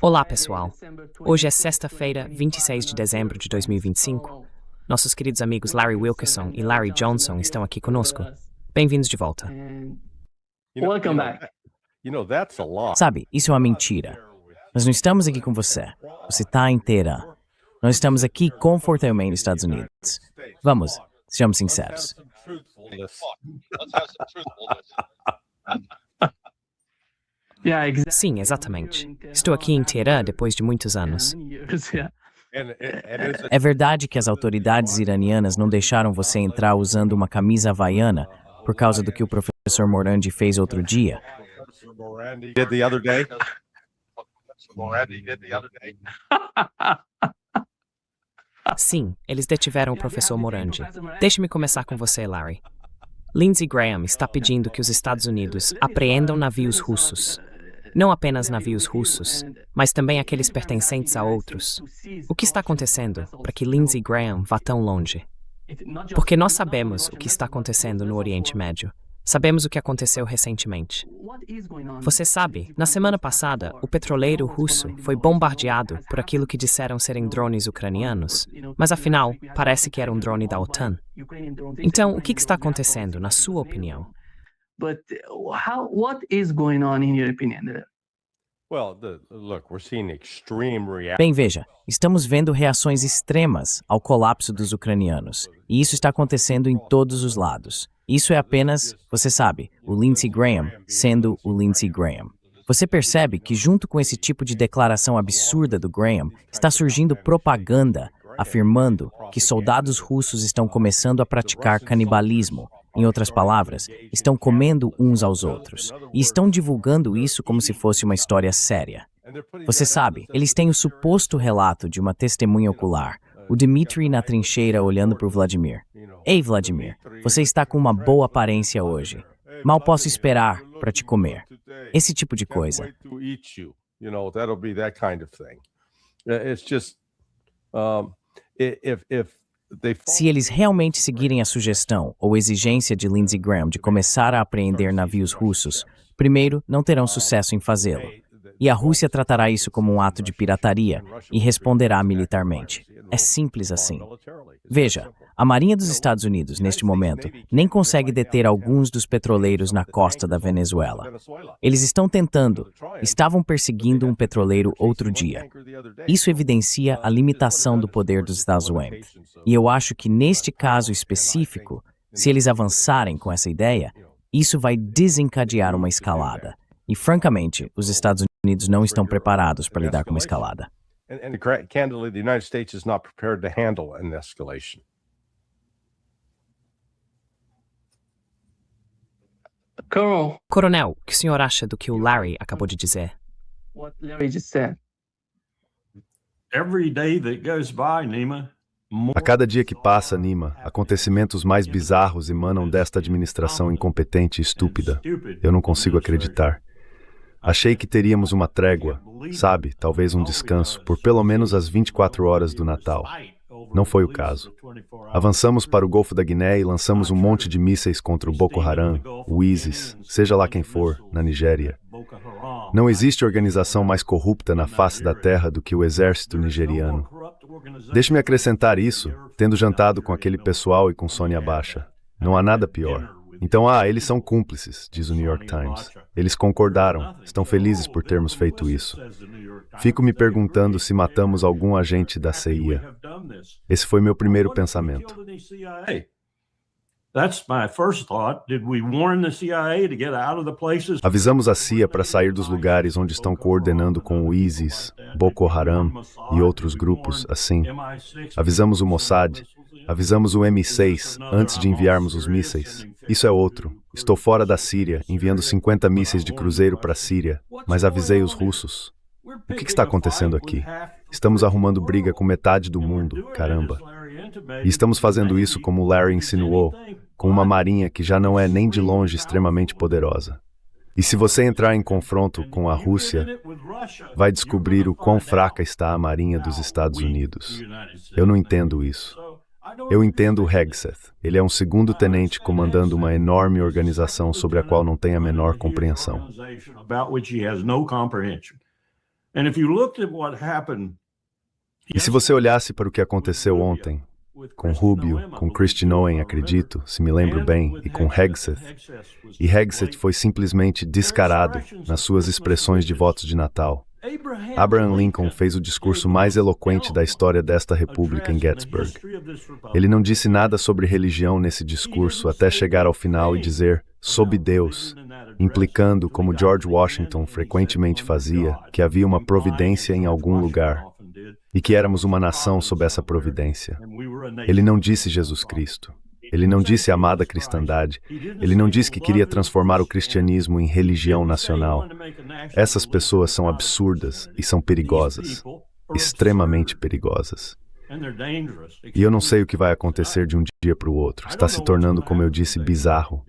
Olá, pessoal. Hoje é sexta-feira, 26 de dezembro de 2025. Nossos queridos amigos Larry Wilkerson e Larry Johnson estão aqui conosco. Bem-vindos de volta. Welcome back. Sabe, isso é uma mentira. Nós não estamos aqui com você. Você está inteira. Nós estamos aqui confortavelmente nos Estados Unidos. Vamos, sejamos sinceros. Sim, exatamente. Estou aqui em Teherã depois de muitos anos. É verdade que as autoridades iranianas não deixaram você entrar usando uma camisa havaiana por causa do que o professor Morandi fez outro dia? Sim, eles detiveram o professor Morandi. Deixe-me começar com você, Larry. Lindsey Graham está pedindo que os Estados Unidos apreendam navios russos. Não apenas navios russos, mas também aqueles pertencentes a outros. O que está acontecendo para que Lindsey Graham vá tão longe? Porque nós sabemos o que está acontecendo no Oriente Médio. Sabemos o que aconteceu recentemente. Você sabe, na semana passada, o petroleiro russo foi bombardeado por aquilo que disseram serem drones ucranianos, mas afinal, parece que era um drone da OTAN. Então, o que está acontecendo, na sua opinião? What is going on in your opinion? Bem, veja, estamos vendo reações extremas ao colapso dos ucranianos, e isso está acontecendo em todos os lados. Isso é apenas, você sabe, o Lindsey Graham sendo o Lindsey Graham. Você percebe que junto com esse tipo de declaração absurda do Graham, está surgindo propaganda afirmando que soldados russos estão começando a praticar canibalismo. Em outras palavras, estão comendo uns aos outros. E estão divulgando isso como se fosse uma história séria. Você sabe, eles têm o suposto relato de uma testemunha ocular, o Dmitry na trincheira olhando para o Vladimir. Ei, Vladimir, você está com uma boa aparência hoje. Mal posso esperar para te comer. Esse tipo de coisa. Se eles realmente seguirem a sugestão ou exigência de Lindsey Graham de começar a apreender navios russos, primeiro, não terão sucesso em fazê-lo. E a Rússia tratará isso como um ato de pirataria e responderá militarmente. É simples assim. Veja, a Marinha dos Estados Unidos, neste momento, nem consegue deter alguns dos petroleiros na costa da Venezuela. Eles estavam perseguindo um petroleiro outro dia. Isso evidencia a limitação do poder dos Estados Unidos. E eu acho que neste caso específico, se eles avançarem com essa ideia, isso vai desencadear uma escalada. E, francamente, os Estados Unidos não estão preparados para lidar com uma escalada. Candidly, the United States is not prepared to handle an escalation. Coronel, o que o senhor acha do que o Larry acabou de dizer? What Larry just said. Every day that goes by, Nima, A cada dia que passa, Nima, acontecimentos mais bizarros emanam desta administração incompetente e estúpida. Eu não consigo acreditar. Achei que teríamos uma trégua, sabe, talvez um descanso, por pelo menos as 24 horas do Natal. Não foi o caso. Avançamos para o Golfo da Guiné e lançamos um monte de mísseis contra o Boko Haram, o ISIS, seja lá quem for, na Nigéria. Não existe organização mais corrupta na face da terra do que o exército nigeriano. Deixe-me acrescentar isso, tendo jantado com aquele pessoal e com Sônia Abacha. Não há nada pior. Então, eles são cúmplices, diz o New York Times. Eles concordaram, estão felizes por termos feito isso. Fico me perguntando se matamos algum agente da CIA. Esse foi meu primeiro pensamento. Avisamos a CIA para sair dos lugares onde estão coordenando com o ISIS, Boko Haram e outros grupos assim. Avisamos o Mossad. Avisamos o M6 antes de enviarmos os mísseis. Isso é outro. Estou fora da Síria, enviando 50 mísseis de cruzeiro para a Síria, mas avisei os russos. O que está acontecendo aqui? Estamos arrumando briga com metade do mundo, caramba. E estamos fazendo isso, como o Larry insinuou, com uma marinha que já não é nem de longe extremamente poderosa. E se você entrar em confronto com a Rússia, vai descobrir o quão fraca está a marinha dos Estados Unidos. Eu não entendo isso. Eu entendo o Hegseth. Ele é um segundo tenente comandando uma enorme organização sobre a qual não tem a menor compreensão. E se você olhasse para o que aconteceu ontem, com Rubio, com Kristi Noem, acredito, se me lembro bem, e com Hegseth, e Hegseth foi simplesmente descarado nas suas expressões de votos de Natal. Abraham Lincoln fez o discurso mais eloquente da história desta república em Gettysburg. Ele não disse nada sobre religião nesse discurso até chegar ao final e dizer, sob Deus, implicando, como George Washington frequentemente fazia, que havia uma providência em algum lugar e que éramos uma nação sob essa providência. Ele não disse Jesus Cristo. Ele não disse amada cristandade. Ele não disse que queria transformar o cristianismo em religião nacional. Essas pessoas são absurdas e são perigosas, extremamente perigosas. E eu não sei o que vai acontecer de um dia para o outro. Está se tornando, como eu disse, bizarro.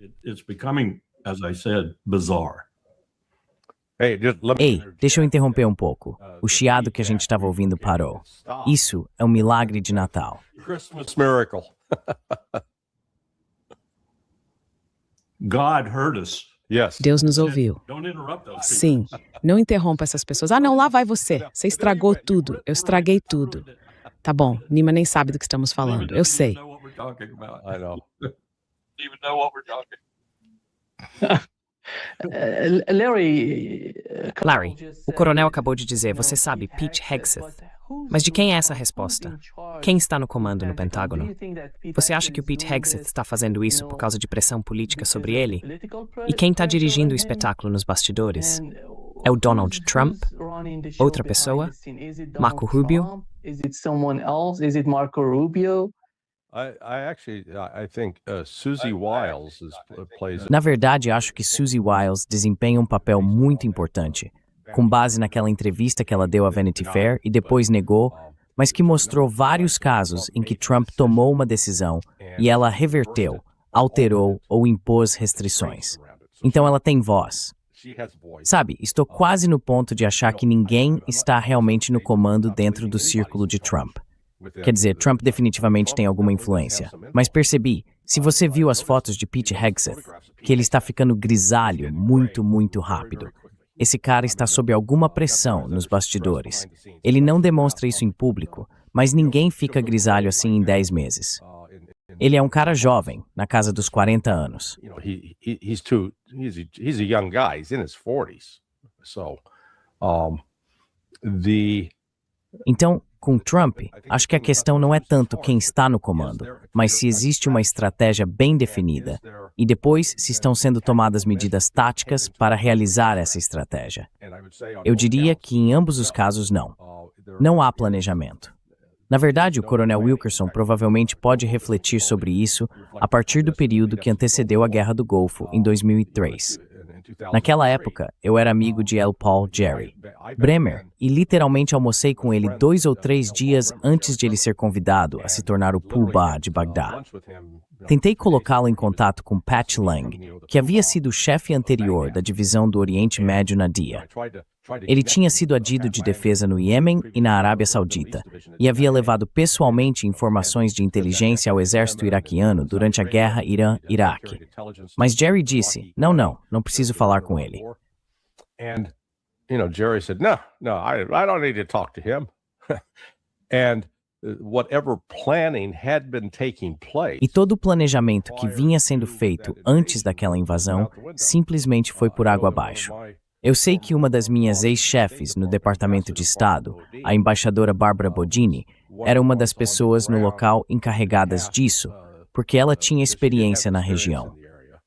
Ei, deixa eu interromper um pouco. O chiado que a gente estava ouvindo parou. Isso é um milagre de Natal. Christmas miracle. God heard us. Yes. Deus nos ouviu. Don't interrupt those people. Sim, não interrompa essas pessoas. Ah, não, lá vai você. Você estragou tudo. Eu estraguei tudo. Tá bom, Nima nem sabe do que estamos falando. Eu sei. I know. Larry, O coronel acabou de dizer, você sabe, Pete Hegseth. Mas de quem é essa resposta? Quem está no comando no Pentágono? Você acha que o Pete Hegseth está fazendo isso por causa de pressão política sobre ele? E quem está dirigindo o espetáculo nos bastidores? É o Donald Trump? Outra pessoa? Marco Rubio? Marco Rubio? I think Susie Wiles plays. Na verdade, acho que Susie Wiles desempenha um papel muito importante, com base naquela entrevista que ela deu à Vanity Fair e depois negou, mas que mostrou vários casos em que Trump tomou uma decisão e ela reverteu, alterou ou impôs restrições. Então ela tem voz. Sabe, estou quase no ponto de achar que ninguém está realmente no comando dentro do círculo de Trump. Quer dizer, Trump definitivamente tem alguma influência. Mas percebi, se você viu as fotos de Pete Hegseth, que ele está ficando grisalho muito, muito rápido. Esse cara está sob alguma pressão nos bastidores. Ele não demonstra isso em público, mas ninguém fica grisalho assim em 10 meses. Ele é um cara jovem, na casa dos 40 anos. He's a young guy. He's in his 40s. So, Então, com Trump, acho que a questão não é tanto quem está no comando, mas se existe uma estratégia bem definida e depois se estão sendo tomadas medidas táticas para realizar essa estratégia. Eu diria que em ambos os casos não. Não há planejamento. Na verdade, o Coronel Wilkerson provavelmente pode refletir sobre isso a partir do período que antecedeu a Guerra do Golfo, em 2003. Naquela época, eu era amigo de L. Paul Gerry Bremer e literalmente almocei com ele 2 ou 3 dias antes de ele ser convidado a se tornar o Pooh-Bah de Bagdá. Tentei colocá-lo em contato com Pat Lang, que havia sido o chefe anterior da divisão do Oriente Médio na DIA. Ele tinha sido adido de defesa no Iêmen e na Arábia Saudita e havia levado pessoalmente informações de inteligência ao exército iraquiano durante a guerra Irã-Iraque. Mas Jerry disse, não preciso falar com ele. and Jerry said, no, I don't need to talk to him. And whatever planning had been taking place. E todo o planejamento que vinha sendo feito antes daquela invasão simplesmente foi por água abaixo. Eu sei que uma das minhas ex-chefes no Departamento de Estado, a embaixadora Barbara Bodini, era uma das pessoas no local encarregadas disso, porque ela tinha experiência na região.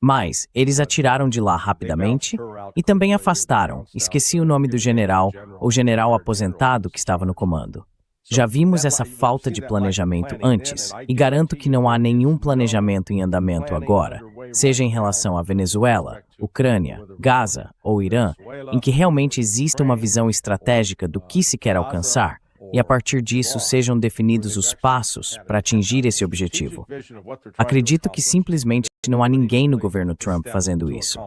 Mas eles atiraram de lá rapidamente e também afastaram, esqueci o nome do general ou general aposentado que estava no comando. Já vimos essa falta de planejamento antes e garanto que não há nenhum planejamento em andamento agora, seja em relação à Venezuela, Ucrânia, Gaza ou Irã, em que realmente exista uma visão estratégica do que se quer alcançar e a partir disso sejam definidos os passos para atingir esse objetivo. Acredito que simplesmente não há ninguém no governo Trump fazendo isso.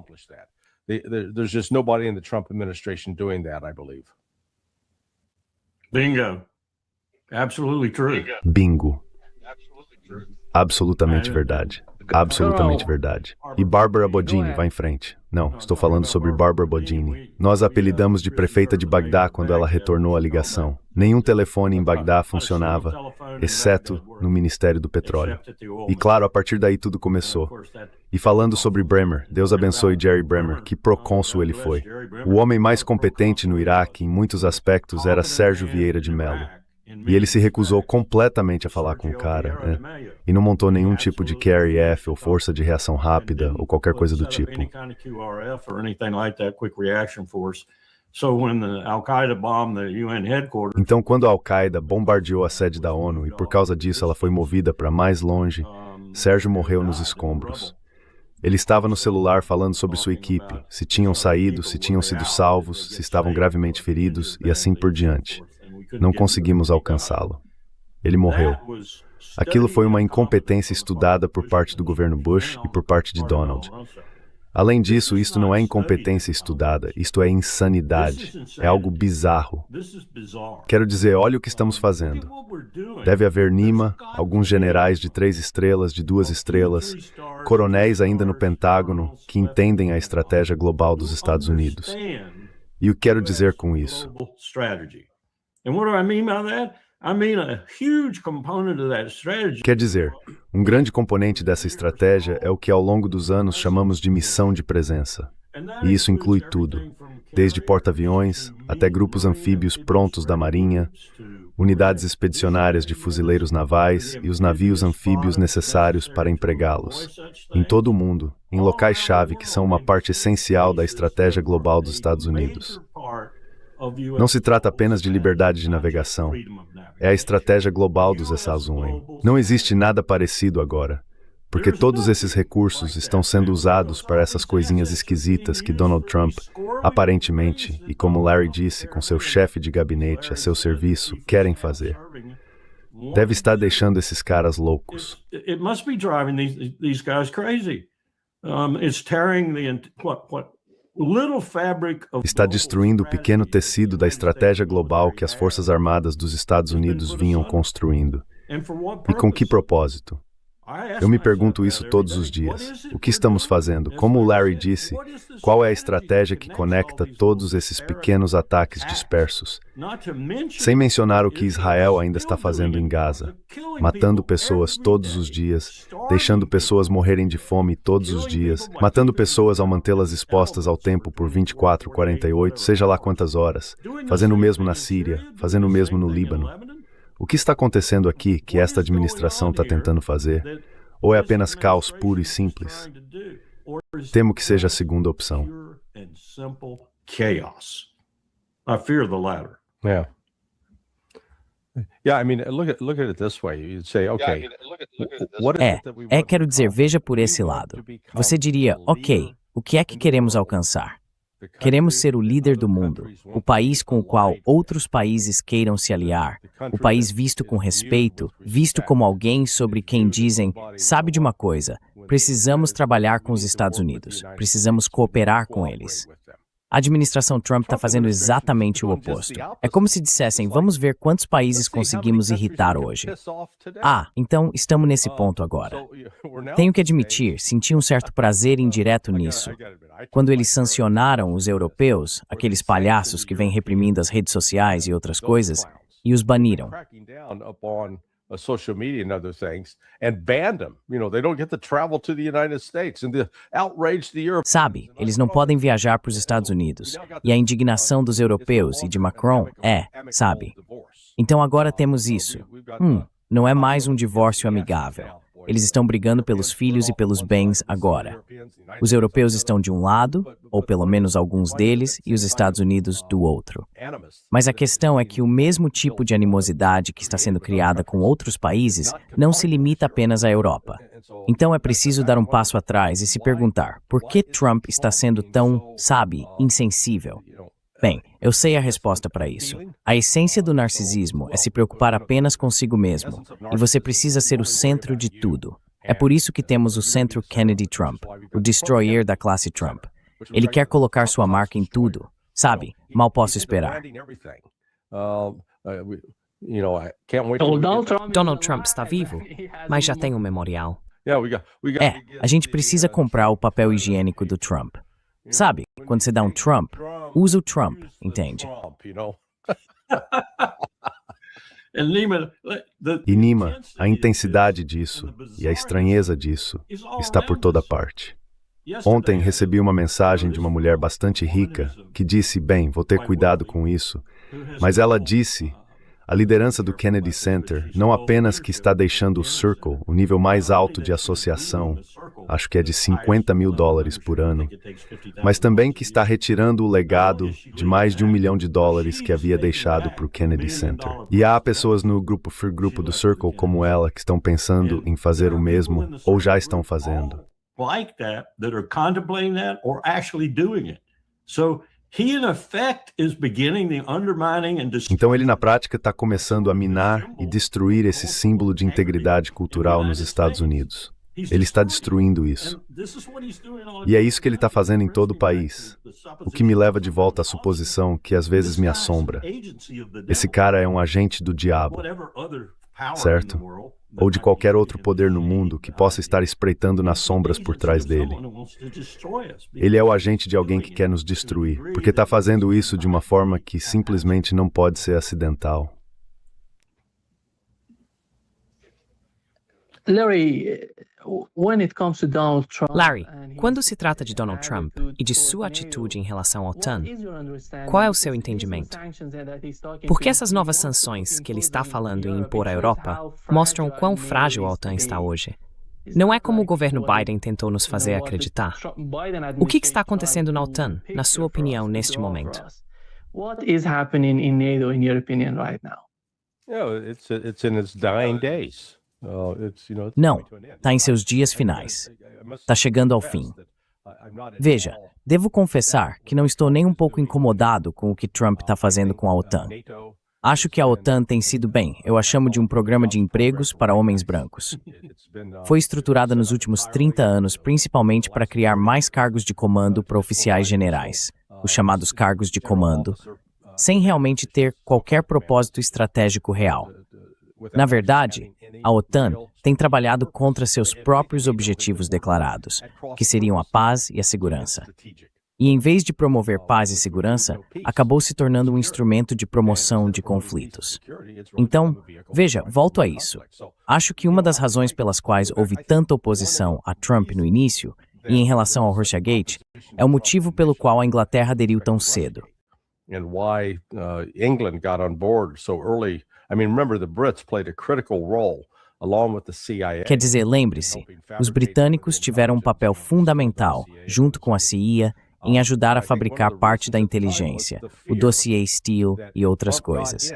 There's just nobody in the Trump administration doing that, I believe. Bingo. Absolutely true. Bingo. Absolutamente verdade. Absolutamente verdade. E Barbara Bodini, vá em frente. Não, estou falando sobre Barbara Bodini. Nós a apelidamos de prefeita de Bagdá quando ela retornou a ligação. Nenhum telefone em Bagdá funcionava, exceto no Ministério do Petróleo. E claro, a partir daí tudo começou. E falando sobre Bremer, Deus abençoe Jerry Bremer, que procônsul ele foi. O homem mais competente no Iraque, em muitos aspectos, era Sérgio Vieira de Mello. E ele se recusou completamente a falar com o cara, e não montou nenhum tipo de KRF ou força de reação rápida ou qualquer coisa do tipo. Então, quando a Al-Qaeda bombardeou a sede da ONU e por causa disso ela foi movida para mais longe, Sérgio morreu nos escombros. Ele estava no celular falando sobre sua equipe, se tinham saído, se tinham sido salvos, se estavam gravemente feridos e assim por diante. Não conseguimos alcançá-lo. Ele morreu. Aquilo foi uma incompetência estudada por parte do governo Bush e por parte de Donald. Além disso, isto não é incompetência estudada, isto é insanidade. É algo bizarro. Quero dizer, olha o que estamos fazendo. Deve haver Nima, alguns generais de 3 estrelas, de 2 estrelas, coronéis ainda no Pentágono que entendem a estratégia global dos Estados Unidos. E o que quero dizer com isso? Quer dizer, um grande componente dessa estratégia é o que ao longo dos anos chamamos de missão de presença. E isso inclui tudo, desde porta-aviões até grupos anfíbios prontos da Marinha, unidades expedicionárias de fuzileiros navais e os navios anfíbios necessários para empregá-los. Em todo o mundo, em locais-chave que são uma parte essencial da estratégia global dos Estados Unidos. Não se trata apenas de liberdade de navegação. É a estratégia global dos Estados-Unidos. Não existe nada parecido agora, porque todos esses recursos estão sendo usados para essas coisinhas esquisitas que Donald Trump, aparentemente, e como Larry disse, com seu chefe de gabinete a seu serviço, querem fazer. Deve estar deixando esses caras loucos. Está destruindo o pequeno tecido da estratégia global que as Forças Armadas dos Estados Unidos vinham construindo. E com que propósito? Eu me pergunto isso todos os dias. O que estamos fazendo? Como o Larry disse, qual é a estratégia que conecta todos esses pequenos ataques dispersos? Sem mencionar o que Israel ainda está fazendo em Gaza, matando pessoas todos os dias, deixando pessoas morrerem de fome todos os dias, matando pessoas ao mantê-las expostas ao tempo por 24, 48, seja lá quantas horas, fazendo o mesmo na Síria, fazendo o mesmo no Líbano. O que está acontecendo aqui que esta administração está tentando fazer? Ou é apenas caos puro e simples? Temo que seja a segunda opção. Yeah. Yeah, I mean, look at it this way. You'd say, okay, what is it that we want quero to dizer, become? veja por We esse want lado. to become Você diria, the ok, leader o que é que queremos alcançar? Queremos ser o líder do mundo, o país com o qual outros países queiram se aliar, o país visto com respeito, visto como alguém sobre quem dizem, sabe de uma coisa, precisamos trabalhar com os Estados Unidos, precisamos cooperar com eles. A administração Trump está fazendo exatamente o oposto. É como se dissessem, vamos ver quantos países conseguimos irritar hoje. Então estamos nesse ponto agora. Tenho que admitir, senti um certo prazer indireto nisso. Quando eles sancionaram os europeus, aqueles palhaços que vêm reprimindo as redes sociais e outras coisas, e os baniram. Social media and other things, and banned them. You know, they don't get to travel to the United States, and the outrage the Europeans. Sabe, eles não podem viajar para os Estados Unidos. E a indignação dos europeus e de Macron sabe. Então agora temos isso. Não é mais um divórcio amigável. Eles estão brigando pelos filhos e pelos bens agora. Os europeus estão de um lado, ou pelo menos alguns deles, e os Estados Unidos do outro. Mas a questão é que o mesmo tipo de animosidade que está sendo criada com outros países não se limita apenas à Europa. Então é preciso dar um passo atrás e se perguntar, por que Trump está sendo tão, insensível? Bem, eu sei a resposta para isso. A essência do narcisismo é se preocupar apenas consigo mesmo, e você precisa ser o centro de tudo. É por isso que temos o centro Kennedy Trump, o destroyer da classe Trump. Ele quer colocar sua marca em tudo. Sabe, mal posso esperar. I can't wait till we get Donald Trump está vivo, mas já tem um memorial. A gente precisa comprar o papel higiênico do Trump. Sabe, quando você dá um Trump, usa o Trump, entende? E Nima, a intensidade disso e a estranheza disso está por toda parte. Ontem recebi uma mensagem de uma mulher bastante rica que disse, bem, vou ter cuidado com isso, mas ela disse, a liderança do Kennedy Center não apenas que está deixando o Circle, o nível mais alto de associação, acho que é de $50 mil por ano, mas também que está retirando o legado de mais de $1 milhão que havia deixado para o Kennedy Center. E há pessoas no grupo do Circle como ela que estão pensando em fazer o mesmo ou já estão fazendo. Então ele na prática está começando a minar e destruir esse símbolo de integridade cultural nos Estados Unidos. Ele está destruindo isso. E é isso que ele está fazendo em todo o país. O que me leva de volta à suposição que às vezes me assombra. Esse cara é um agente do diabo, certo? Ou de qualquer outro poder no mundo que possa estar espreitando nas sombras por trás dele. Ele é o agente de alguém que quer nos destruir, porque está fazendo isso de uma forma que simplesmente não pode ser acidental. Larry, quando se trata de Donald Trump e de sua atitude em relação à OTAN, qual é o seu entendimento? Porque essas novas sanções que ele está falando em impor à Europa mostram quão frágil a OTAN está hoje. Não é como o governo Biden tentou nos fazer acreditar. O que está acontecendo na OTAN, na sua opinião, neste momento? What is happening in NATO, in your opinion, right now? It's in its dying days. Não, está em seus dias finais. Está chegando ao fim. Veja, devo confessar que não estou nem um pouco incomodado com o que Trump está fazendo com a OTAN. Acho que a OTAN tem sido bem, eu a chamo de um programa de empregos para homens brancos. Foi estruturada nos últimos 30 anos principalmente para criar mais cargos de comando para oficiais generais, os chamados cargos de comando, sem realmente ter qualquer propósito estratégico real. Na verdade, a OTAN tem trabalhado contra seus próprios objetivos declarados, que seriam a paz e a segurança. E em vez de promover paz e segurança, acabou se tornando um instrumento de promoção de conflitos. Então, veja, volto a isso. Acho que uma das razões pelas quais houve tanta oposição a Trump no início, e em relação ao Russiagate, é o motivo pelo qual a Inglaterra aderiu tão cedo. And why England got on board so early. I mean, remember the Brits played a critical role along with the CIA. Quer dizer, lembre-se, os britânicos tiveram um papel fundamental, junto com a CIA, em ajudar a fabricar parte da inteligência, o dossiê Steele e outras coisas.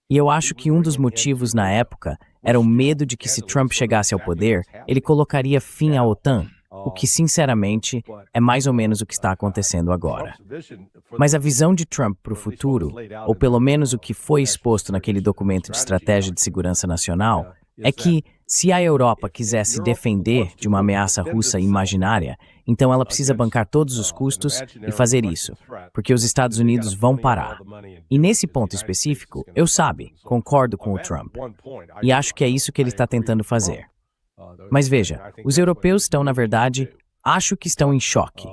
E eu acho que um dos motivos na época era o medo de que se Trump chegasse ao poder, ele colocaria fim à OTAN, o que, sinceramente, é mais ou menos o que está acontecendo agora. Mas a visão de Trump para o futuro, ou pelo menos o que foi exposto naquele documento de estratégia de segurança nacional, é que, se a Europa quiser se defender de uma ameaça russa imaginária, então ela precisa bancar todos os custos e fazer isso, porque os Estados Unidos vão parar. E nesse ponto específico, eu concordo com o Trump. E acho que é isso que ele está tentando fazer. Mas veja, os europeus estão, na verdade, acho que estão em choque.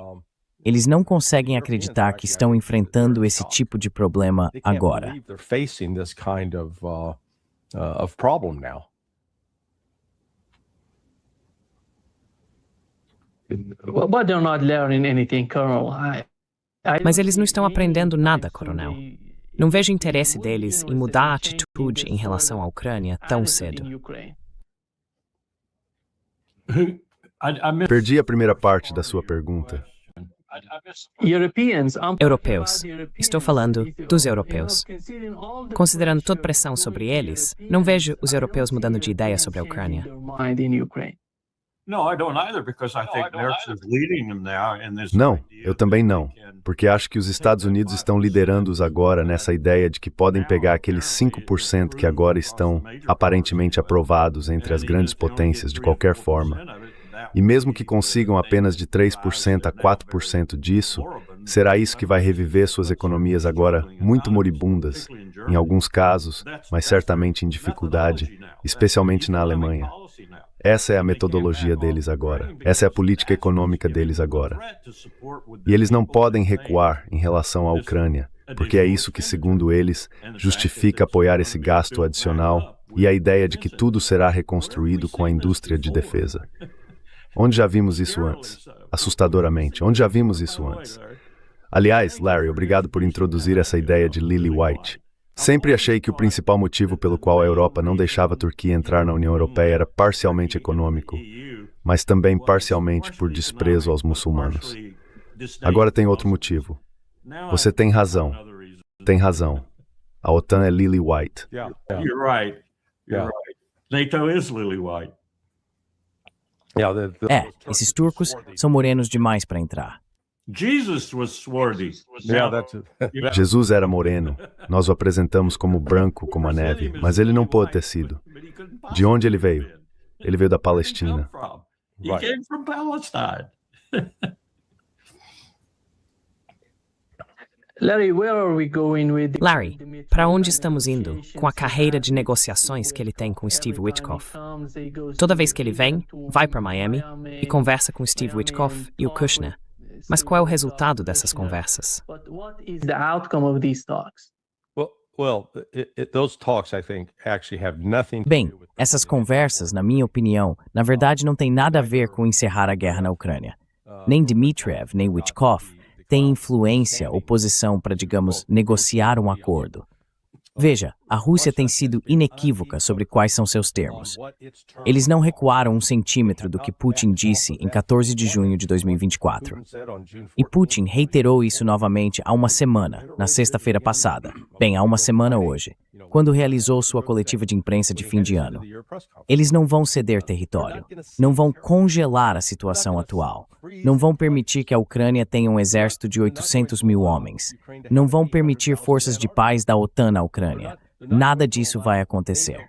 Eles não conseguem acreditar que estão enfrentando esse tipo de problema agora. But they're not learning anything, Colonel. Mas eles não estão aprendendo nada, coronel. Não vejo interesse deles em mudar a atitude em relação à Ucrânia tão cedo. Perdi a primeira parte da sua pergunta. Europeus. Estou falando dos europeus. Considerando toda pressão sobre eles, não vejo os europeus mudando de ideia sobre a Ucrânia. Não, eu também não, porque acho que os Estados Unidos estão liderando-os agora nessa ideia de que podem pegar aqueles 5% que agora estão aparentemente aprovados entre as grandes potências de qualquer forma. E mesmo que consigam apenas de 3% a 4% disso, Será isso que vai reviver suas economias agora muito moribundas, em alguns casos, mas certamente em dificuldade, especialmente na Alemanha? Essa é a metodologia deles agora. Essa é a política econômica deles agora. E eles não podem recuar em relação à Ucrânia, porque é isso que, segundo eles, justifica apoiar esse gasto adicional e a ideia de que tudo será reconstruído com a indústria de defesa. Onde já vimos isso antes? Assustadoramente, onde já vimos isso antes? Aliás, Larry, obrigado por introduzir essa ideia de Lily White. Sempre achei que o principal motivo pelo qual a Europa não deixava a Turquia entrar na União Europeia era parcialmente econômico, mas também parcialmente por desprezo aos muçulmanos. Agora tem outro motivo. Você tem razão. Tem razão. A OTAN é Lily White. You're right. You're right. NATO is lily white. Esses turcos são morenos demais para entrar. Jesus was swarthy. Jesus era moreno. Nós o apresentamos como branco como a neve, mas ele não pôde ter sido. De onde ele veio? Ele veio da Palestina. He came from Palestine. Larry, para onde estamos indo com a carreira de negociações que ele tem com Steve Witkoff? Toda vez que ele vem, vai para Miami e conversa com Steve Witkoff e o Kushner. Mas qual é o resultado dessas conversas? Bem, essas conversas, na minha opinião, na verdade não têm nada a ver com encerrar a guerra na Ucrânia. Nem Dmitriev, nem Witkoff têm influência ou posição para, digamos, negociar um acordo. Veja, a Rússia tem sido inequívoca sobre quais são seus termos. Eles não recuaram 1 centímetro do que Putin disse em 14 de junho de 2024. E Putin reiterou isso novamente há uma semana, na sexta-feira passada. Bem, há uma semana hoje, quando realizou sua coletiva de imprensa de fim de ano. Eles não vão ceder território, não vão congelar a situação atual, não vão permitir que a Ucrânia tenha um exército de 800 mil homens, não vão permitir forças de paz da OTAN na Ucrânia. Nada disso vai acontecer.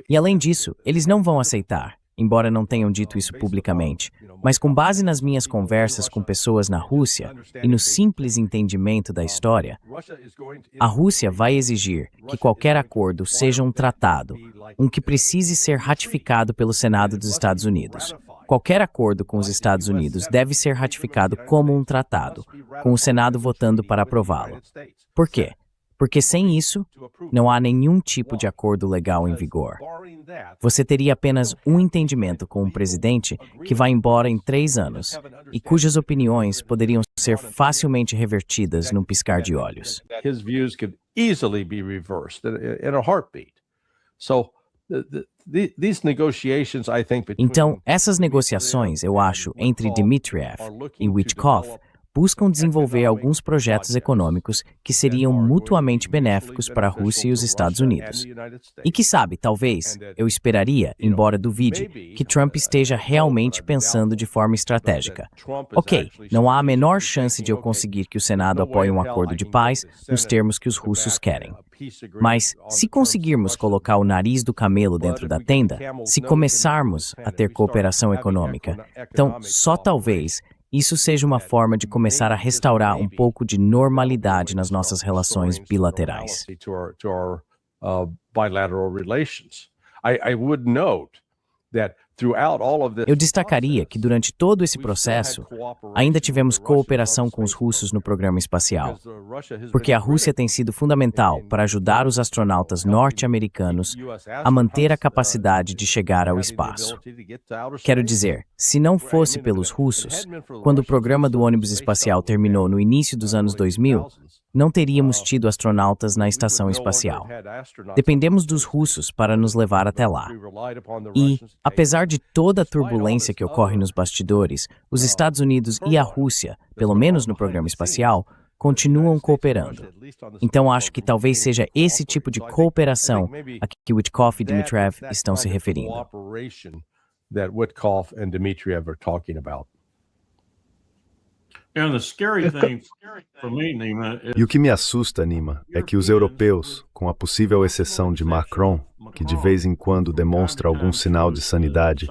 E além disso, eles não vão aceitar, embora não tenham dito isso publicamente, mas com base nas minhas conversas com pessoas na Rússia e no simples entendimento da história, a Rússia vai exigir que qualquer acordo seja um tratado, um que precise ser ratificado pelo Senado dos Estados Unidos. Qualquer acordo com os Estados Unidos deve ser ratificado como um tratado, com o Senado votando para aprová-lo. Por quê? Porque sem isso, não há nenhum tipo de acordo legal em vigor. Você teria apenas um entendimento com um presidente que vai embora em 3 anos e cujas opiniões poderiam ser facilmente revertidas num piscar de olhos. Então, essas negociações, eu acho, entre Dmitriev e Witkoff, buscam desenvolver alguns projetos econômicos que seriam mutuamente benéficos para a Rússia e os Estados Unidos. E que sabe, talvez, eu esperaria, embora duvide, que Trump esteja realmente pensando de forma estratégica. Ok, não há a menor chance de eu conseguir que o Senado apoie um acordo de paz nos termos que os russos querem. Mas, se conseguirmos colocar o nariz do camelo dentro da tenda, se começarmos a ter cooperação econômica, então, só talvez, isso seja uma forma de começar a restaurar um pouco de normalidade nas nossas relações bilaterais. Eu destacaria que durante todo esse processo, ainda tivemos cooperação com os russos no programa espacial, porque a Rússia tem sido fundamental para ajudar os astronautas norte-americanos a manter a capacidade de chegar ao espaço. Quero dizer, se não fosse pelos russos, quando o programa do ônibus espacial terminou no início dos anos 2000, não teríamos tido astronautas na estação espacial. Dependemos dos russos para nos levar até lá. E, apesar de toda a turbulência que ocorre nos bastidores, os Estados Unidos e a Rússia, pelo menos no programa espacial, continuam cooperando. Então acho que talvez seja esse tipo de cooperação a que Witkoff e Dmitriev estão se referindo. E o que me assusta, Nima, é que os europeus, com a possível exceção de Macron, que de vez em quando demonstra algum sinal de sanidade,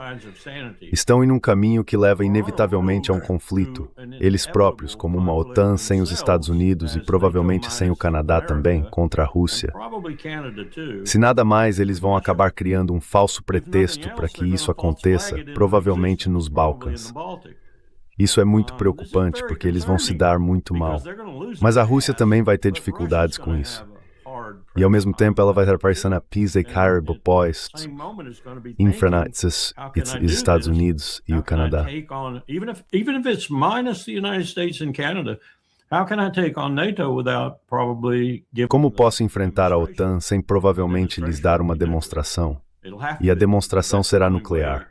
estão em um caminho que leva inevitavelmente a um conflito. Eles próprios, como uma OTAN sem os Estados Unidos e provavelmente sem o Canadá também, contra a Rússia. Se nada mais, eles vão acabar criando um falso pretexto para que isso aconteça, provavelmente nos Balcãs. Isso é muito preocupante, porque eles vão se dar muito mal. Mas a Rússia também vai ter dificuldades com isso. E ao mesmo tempo ela vai estar parecendo a PISA e Caribou Post, infrantes os Estados Unidos e o Canadá. Como posso enfrentar a OTAN sem provavelmente lhes dar uma demonstração? E a demonstração será nuclear.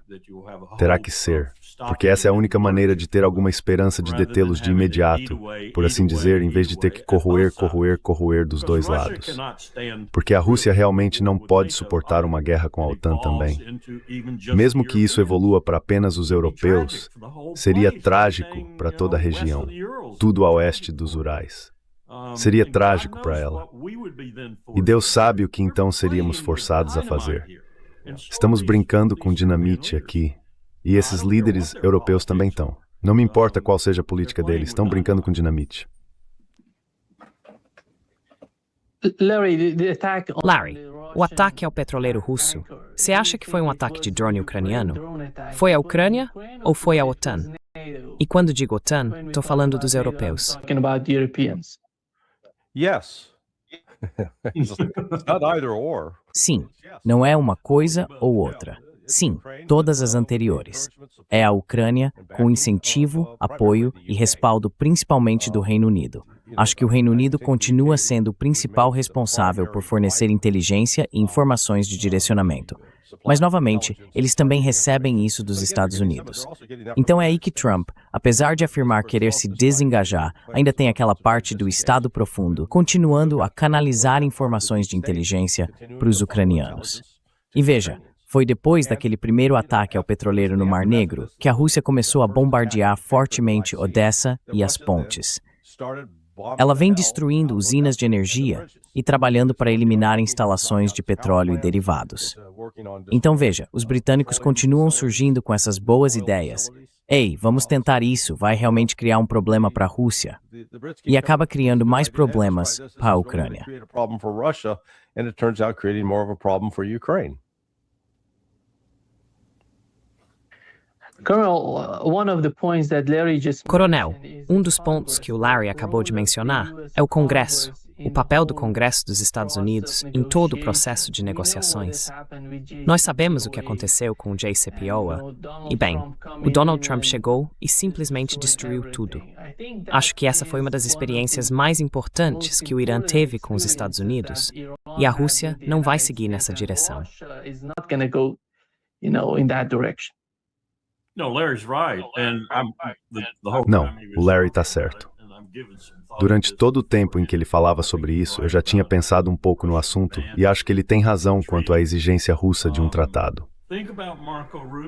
Terá que ser, porque essa é a única maneira de ter alguma esperança de detê-los de imediato, por assim dizer, em vez de ter que corroer dos dois lados. Porque a Rússia realmente não pode suportar uma guerra com a OTAN também. Mesmo que isso evolua para apenas os europeus, seria trágico para toda a região, tudo a oeste dos Urais. Seria trágico para ela. E Deus sabe o que então seríamos forçados a fazer. Estamos brincando com dinamite aqui. E esses líderes europeus também estão. Não me importa qual seja a política deles, estão brincando com dinamite. Larry, o ataque ao petroleiro russo, você acha que foi um ataque de drone ucraniano? Foi a Ucrânia ou foi a OTAN? E quando digo OTAN, estou falando dos europeus. Yes. It's not either or. Sim, não é uma coisa ou outra. Sim, todas as anteriores. É a Ucrânia, com incentivo, apoio e respaldo principalmente do Reino Unido. Acho que o Reino Unido continua sendo o principal responsável por fornecer inteligência e informações de direcionamento. Mas, novamente, eles também recebem isso dos Estados Unidos. Então é aí que Trump, apesar de afirmar querer se desengajar, ainda tem aquela parte do Estado profundo, continuando a canalizar informações de inteligência para os ucranianos. E veja, foi depois daquele primeiro ataque ao petroleiro no Mar Negro que a Rússia começou a bombardear fortemente Odessa e as pontes. Ela vem destruindo usinas de energia e trabalhando para eliminar instalações de petróleo e derivados. Então veja, os britânicos continuam surgindo com essas boas ideias. Ei, vamos tentar isso, vai realmente criar um problema para a Rússia. E acaba criando mais problemas para a Ucrânia. Coronel, um dos pontos que o Larry acabou de mencionar é o Congresso, o papel do Congresso dos Estados Unidos em todo o processo de negociações. Nós sabemos o que aconteceu com o JCPOA, e bem, o Donald Trump chegou e simplesmente destruiu tudo. Acho que essa foi uma das experiências mais importantes que o Irã teve com os Estados Unidos, e a Rússia não vai seguir nessa direção. Não, o Larry está certo. Durante todo o tempo em que ele falava sobre isso, eu já tinha pensado um pouco no assunto e acho que ele tem razão quanto à exigência russa de um tratado.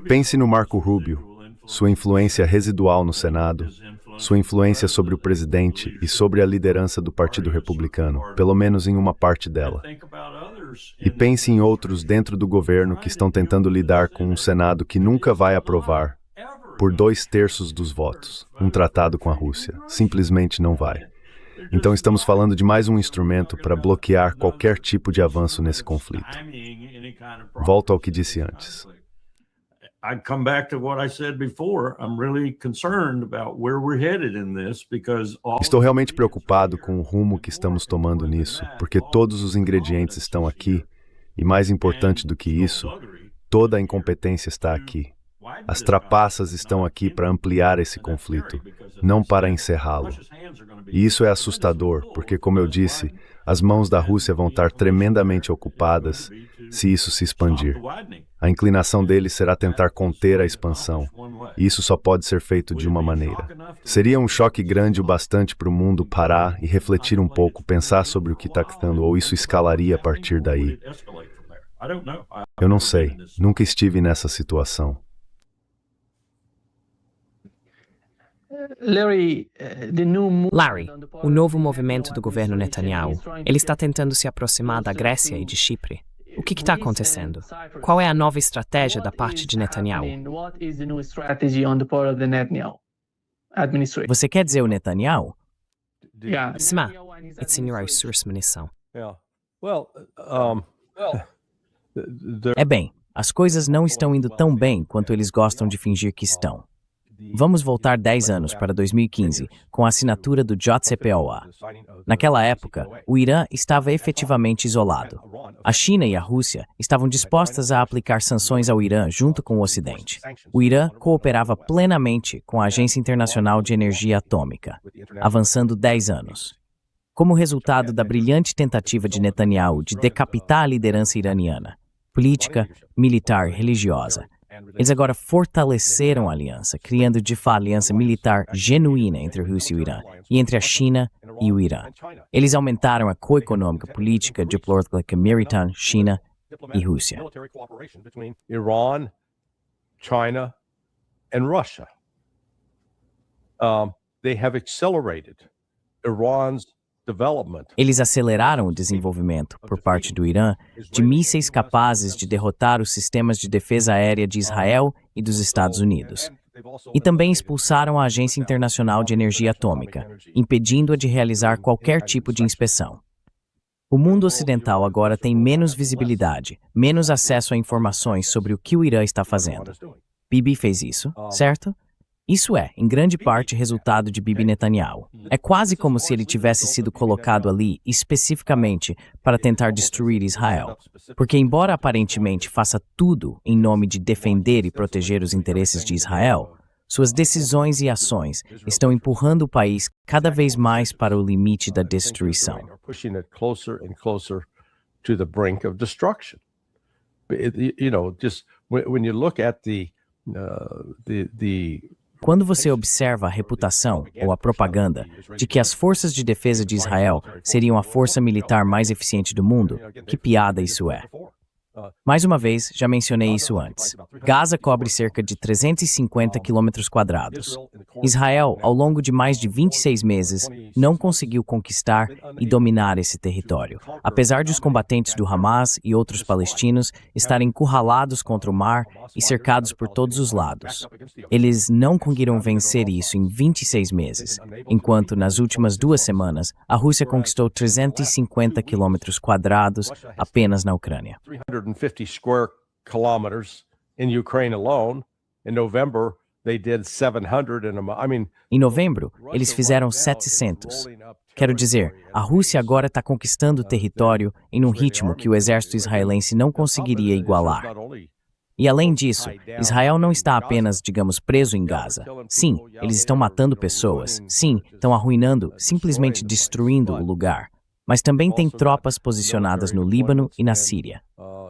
Pense no Marco Rubio, sua influência residual no Senado, sua influência sobre o presidente e sobre a liderança do Partido Republicano, pelo menos em uma parte dela. E pense em outros dentro do governo que estão tentando lidar com um Senado que nunca vai aprovar, por 2/3 dos votos, um tratado com a Rússia. Simplesmente não vai. Então estamos falando de mais um instrumento para bloquear qualquer tipo de avanço nesse conflito. Volto ao que disse antes. Estou realmente preocupado com o rumo que estamos tomando nisso, porque todos os ingredientes estão aqui, e mais importante do que isso, toda a incompetência está aqui. As trapaças estão aqui para ampliar esse conflito, não para encerrá-lo. E isso é assustador, porque, como eu disse, as mãos da Rússia vão estar tremendamente ocupadas se isso se expandir. A inclinação deles será tentar conter a expansão, e isso só pode ser feito de uma maneira. Seria um choque grande o bastante para o mundo parar e refletir um pouco, pensar sobre o que está acontecendo, ou isso escalaria a partir daí. Eu não sei, nunca estive nessa situação. Larry, o novo movimento do governo Netanyahu, ele está tentando se aproximar da Grécia e de Chipre. O que está acontecendo? Qual é a nova estratégia da parte de Netanyahu? Você quer dizer o Netanyahu? Sma, itsinirá surasmanição. É bem, as coisas não estão indo tão bem quanto eles gostam de fingir que estão. Vamos voltar 10 anos para 2015, com a assinatura do JCPOA. Naquela época, o Irã estava efetivamente isolado. A China e a Rússia estavam dispostas a aplicar sanções ao Irã junto com o Ocidente. O Irã cooperava plenamente com a Agência Internacional de Energia Atômica, avançando 10 anos. Como resultado da brilhante tentativa de Netanyahu de decapitar a liderança iraniana, política, militar e religiosa, eles agora fortaleceram a aliança, criando de fato aliança militar genuína entre a Rússia e o Irã, e entre a China e o Irã. Eles aumentaram a coeconômica, política, diplomática, maritime, China e Rússia. Iran, China, and Russia. They have accelerated Iran's development. Eles aceleraram o desenvolvimento, por parte do Irã, de mísseis capazes de derrotar os sistemas de defesa aérea de Israel e dos Estados Unidos. E também expulsaram a Agência Internacional de Energia Atômica, impedindo-a de realizar qualquer tipo de inspeção. O mundo ocidental agora tem menos visibilidade, menos acesso a informações sobre o que o Irã está fazendo. Bibi fez isso, certo? Isso é, em grande parte, resultado de Bibi Netanyahu. É quase como se ele tivesse sido colocado ali especificamente para tentar destruir Israel. Porque, embora aparentemente faça tudo em nome de defender e proteger os interesses de Israel, suas decisões e ações estão empurrando o país cada vez mais para o limite da destruição. Quando você observa a reputação ou a propaganda de que as forças de defesa de Israel seriam a força militar mais eficiente do mundo, que piada isso é. Mais uma vez, já mencionei isso antes. Gaza cobre cerca de 350 quilômetros quadrados. Israel, ao longo de mais de 26 meses, não conseguiu conquistar e dominar esse território, apesar de os combatentes do Hamas e outros palestinos estarem encurralados contra o mar e cercados por todos os lados. Eles não conseguiram vencer isso em 26 meses, enquanto nas últimas 2 semanas a Rússia conquistou 350 quilômetros quadrados apenas na Ucrânia. 350 square kilometers in Ukraine alone. In November, they did 700 Em novembro, eles fizeram 700. Quero dizer, a Rússia agora está conquistando o território em um ritmo que o exército israelense não conseguiria igualar. E além disso, Israel não está apenas, digamos, preso em Gaza. Sim, eles estão matando pessoas. Sim, estão arruinando, simplesmente destruindo o lugar. Mas também tem tropas posicionadas no Líbano e na Síria.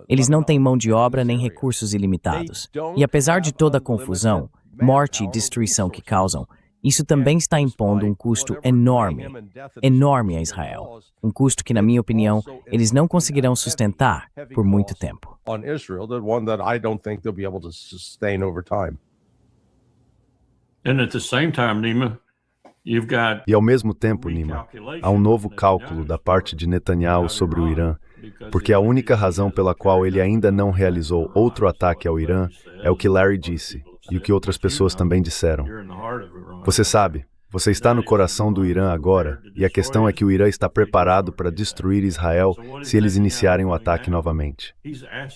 Eles não têm mão de obra nem recursos ilimitados. E apesar de toda a confusão, morte e destruição que causam, isso também está impondo um custo enorme a Israel. Um custo que, na minha opinião, eles não conseguirão sustentar por muito tempo. E ao mesmo tempo, Nima, há um novo cálculo da parte de Netanyahu sobre o Irã, porque a única razão pela qual ele ainda não realizou outro ataque ao Irã é o que Larry disse, e o que outras pessoas também disseram. Você sabe, você está no coração do Irã agora, e a questão é que o Irã está preparado para destruir Israel se eles iniciarem o ataque novamente.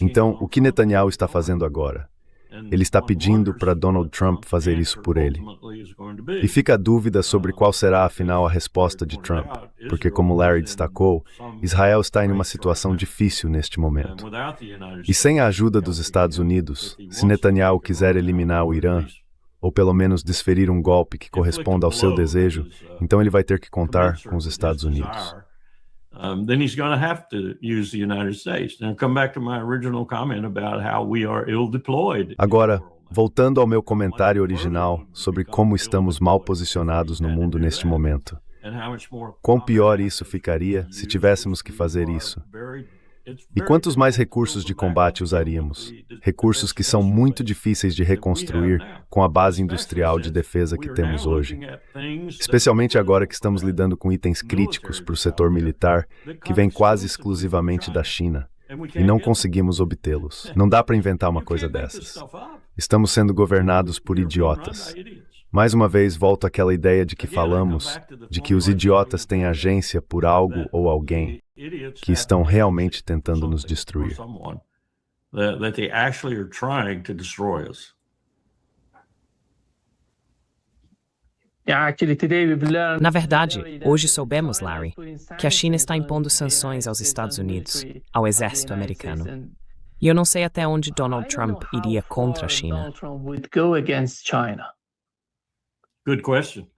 Então, o que Netanyahu está fazendo agora? Ele está pedindo para Donald Trump fazer isso por ele. E fica a dúvida sobre qual será, afinal, a resposta de Trump, porque, como Larry destacou, Israel está em uma situação difícil neste momento. E sem a ajuda dos Estados Unidos, se Netanyahu quiser eliminar o Irã, ou pelo menos desferir um golpe que corresponda ao seu desejo, então ele vai ter que contar com os Estados Unidos. Then he's going to have to use the United States. Now, come back to my original comment about how we are ill-deployed. Agora, voltando ao meu comentário original sobre como estamos mal posicionados no mundo neste momento. Quão pior isso ficaria se tivéssemos que fazer isso. E quantos mais recursos de combate usaríamos? Recursos que são muito difíceis de reconstruir com a base industrial de defesa que temos hoje. Especialmente agora que estamos lidando com itens críticos para o setor militar, que vêm quase exclusivamente da China, e não conseguimos obtê-los. Não dá para inventar uma coisa dessas. Estamos sendo governados por idiotas. Mais uma vez, volto àquela ideia de que falamos, de que os idiotas têm agência por algo ou alguém, que estão realmente tentando nos destruir. Na verdade, hoje soubemos, Larry, que a China está impondo sanções aos Estados Unidos, ao exército americano. E eu não sei até onde Donald Trump iria contra a China. Good question.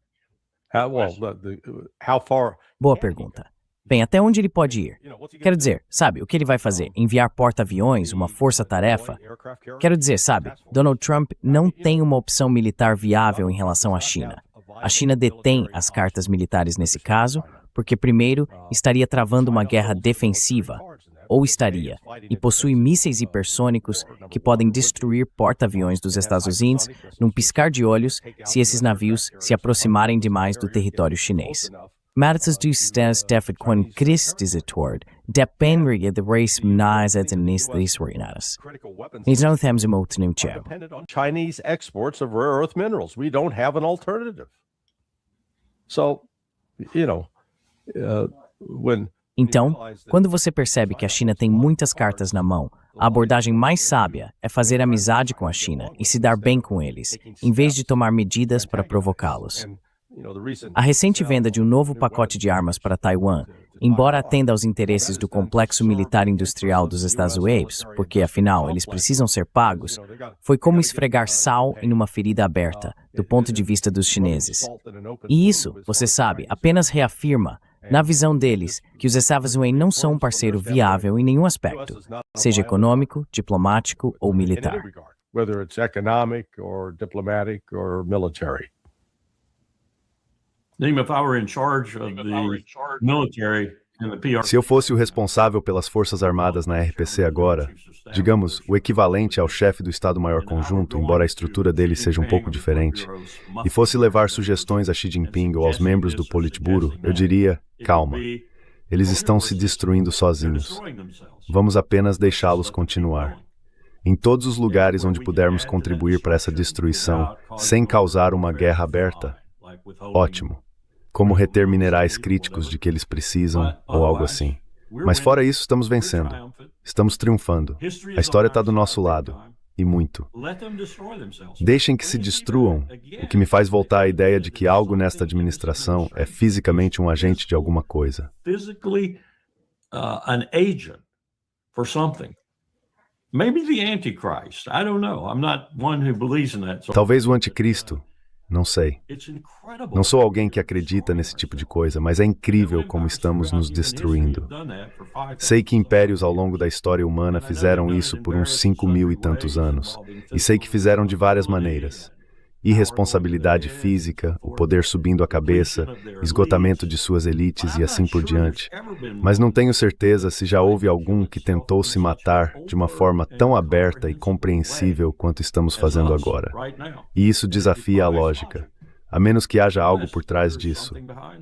How far? Boa pergunta. Bem, até onde ele pode ir? Quero dizer, sabe, o que ele vai fazer? Enviar porta-aviões, uma força-tarefa? Quero dizer, sabe, Donald Trump não tem uma opção militar viável em relação à China. A China detém as cartas militares nesse caso, porque primeiro estaria travando uma guerra defensiva, ou estaria, e possui mísseis hipersônicos que podem destruir porta-aviões dos Estados Unidos num piscar de olhos se esses navios se aproximarem demais do território chinês. Matas du stas defet quan Christisitor, dependria de reis mnazes and nisriswarinas. Então temos uma alternativa. Dependent on Chinese exports of rare earth minerals. We don't have an alternative. So, Então, quando você percebe que a China tem muitas cartas na mão, a abordagem mais sábia é fazer amizade com a China e se dar bem com eles, em vez de tomar medidas para provocá-los. A recente venda de um novo pacote de armas para Taiwan, embora atenda aos interesses do complexo militar industrial dos Estados Unidos, porque afinal eles precisam ser pagos, foi como esfregar sal em uma ferida aberta, do ponto de vista dos chineses. E isso, você sabe, apenas reafirma, na visão deles, que os Estados Unidos não são um parceiro viável em nenhum aspecto, seja econômico, diplomático ou militar. Whether it's economic or diplomatic or military. If I were in charge of the military and the PR. Se eu fosse o responsável pelas Forças Armadas na RPC agora, digamos, o equivalente ao chefe do Estado-Maior Conjunto, embora a estrutura dele seja um pouco diferente, e fosse levar sugestões a Xi Jinping ou aos membros do Politburo, eu diria, calma, eles estão se destruindo sozinhos. Vamos apenas deixá-los continuar. Em todos os lugares onde pudermos contribuir para essa destruição, sem causar uma guerra aberta, ótimo. Como reter minerais críticos de que eles precisam, ou algo assim. Mas fora isso, estamos vencendo. Estamos triunfando. A história está do nosso lado. E muito. Deixem que se destruam, o que me faz voltar à ideia de que algo nesta administração é fisicamente um agente de alguma coisa. An agent for something. Maybe the Antichrist. I don't know. I'm not one who believes in that. Talvez o anticristo. Não sei. Não sou alguém que acredita nesse tipo de coisa, mas é incrível como estamos nos destruindo. Sei que impérios ao longo da história humana fizeram isso por uns 5.000 e tantos anos, e sei que fizeram de várias maneiras. Irresponsabilidade física, o poder subindo a cabeça, esgotamento de suas elites e assim por diante. Mas não tenho certeza se já houve algum que tentou se matar de uma forma tão aberta e compreensível quanto estamos fazendo agora. E isso desafia a lógica, a menos que haja algo por trás disso.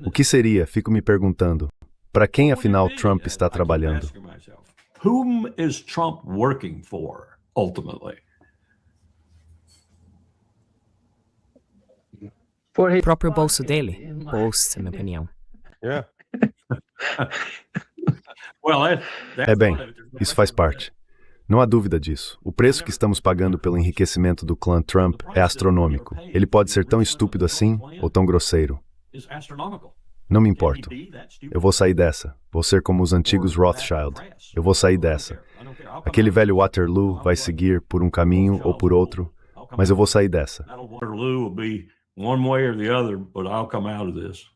O que seria, fico me perguntando, para quem afinal Trump está trabalhando? Whom is Trump working for, ultimately? O próprio bolso dele? Bolso, na minha opinião. Yeah. Bem, isso faz parte. Não há dúvida disso. O preço que estamos pagando pelo enriquecimento do clã Trump é astronômico. Ele pode ser tão estúpido assim ou tão grosseiro. Não me importo. Eu vou sair dessa. Vou ser como os antigos Rothschild. Eu vou sair dessa. Aquele velho Waterloo vai seguir por um caminho ou por outro, mas eu vou sair dessa. One way or the other, but I'll come out of this.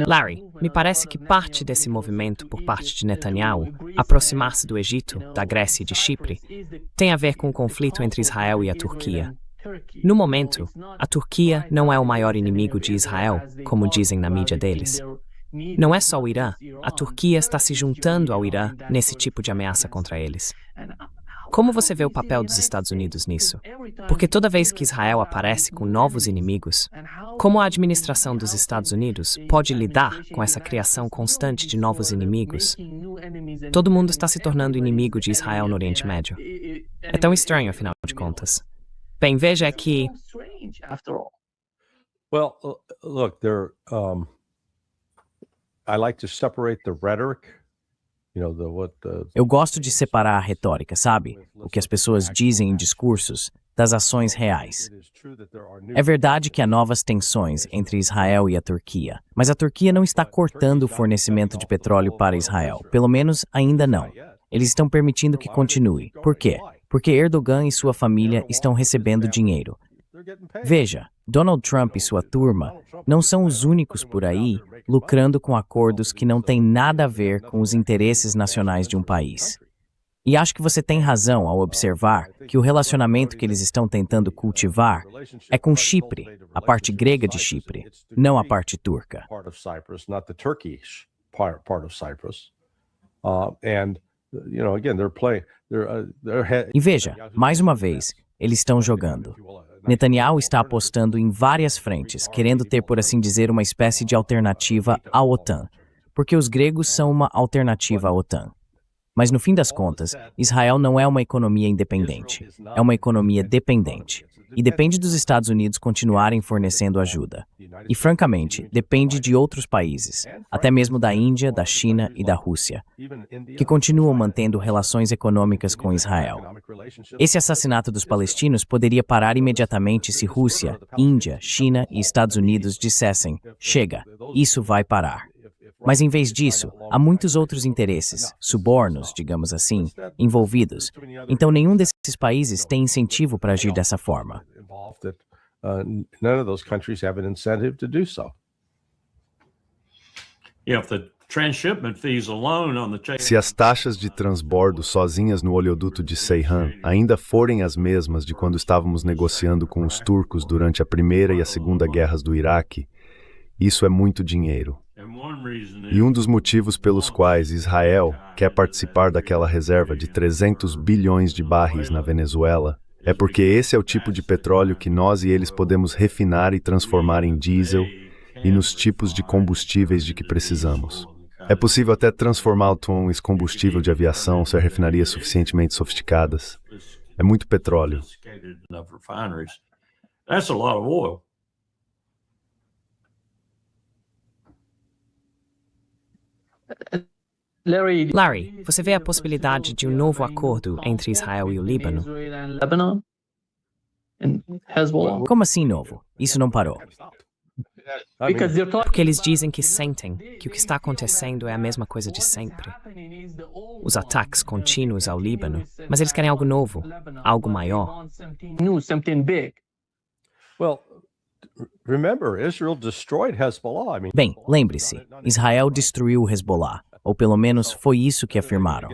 Larry, me parece que parte desse movimento por parte de Netanyahu, aproximar-se do Egito, da Grécia e de Chipre, tem a ver com o conflito entre Israel e a Turquia. No momento, a Turquia não é o maior inimigo de Israel, como dizem na mídia deles. Não é só o Irã, a Turquia está se juntando ao Irã nesse tipo de ameaça contra eles. Como você vê o papel dos Estados Unidos nisso? Porque toda vez que Israel aparece com novos inimigos, como a administração dos Estados Unidos pode lidar com essa criação constante de novos inimigos? Todo mundo está se tornando inimigo de Israel no Oriente Médio. É tão estranho, afinal de contas. Bem, veja que... Well, look, I like to separate the rhetoric. Eu gosto de separar a retórica, sabe? O que as pessoas dizem em discursos, das ações reais. É verdade que há novas tensões entre Israel e a Turquia, mas a Turquia não está cortando o fornecimento de petróleo para Israel, pelo menos ainda não. Eles estão permitindo que continue. Por quê? Porque Erdogan e sua família estão recebendo dinheiro. Veja, Donald Trump e sua turma não são os únicos por aí lucrando com acordos que não têm nada a ver com os interesses nacionais de um país. E acho que você tem razão ao observar que o relacionamento que eles estão tentando cultivar é com Chipre, a parte grega de Chipre, não a parte turca. E veja, mais uma vez, eles estão jogando. Netanyahu está apostando em várias frentes, querendo ter, por assim dizer, uma espécie de alternativa à OTAN, porque os gregos são uma alternativa à OTAN. Mas, no fim das contas, Israel não é uma economia independente, é uma economia dependente. E depende dos Estados Unidos continuarem fornecendo ajuda. E, francamente, depende de outros países, até mesmo da Índia, da China e da Rússia, que continuam mantendo relações econômicas com Israel. Esse assassinato dos palestinos poderia parar imediatamente se Rússia, Índia, China e Estados Unidos dissessem: chega, isso vai parar. Mas, em vez disso, há muitos outros interesses, subornos, digamos assim, envolvidos. Então, nenhum desses países tem incentivo para agir dessa forma. Se as taxas de transbordo sozinhas no oleoduto de Ceyhan ainda forem as mesmas de quando estávamos negociando com os turcos durante a Primeira e a Segunda Guerras do Iraque, isso é muito dinheiro. E um dos motivos pelos quais Israel quer participar daquela reserva de 300 bilhões de barris na Venezuela é porque esse é o tipo de petróleo que nós e eles podemos refinar e transformar em diesel e nos tipos de combustíveis de que precisamos. É possível até transformá-lo em combustível de aviação se as refinarias suficientemente sofisticadas. É muito petróleo. Larry, você vê a possibilidade de um novo acordo entre Israel e o Líbano? Como assim novo? Isso não parou. Porque eles dizem que sentem que o que está acontecendo é a mesma coisa de sempre. Os ataques contínuos ao Líbano, mas eles querem algo novo, algo maior. Bem, lembre-se, Israel destruiu o Hezbollah, ou pelo menos foi isso que afirmaram.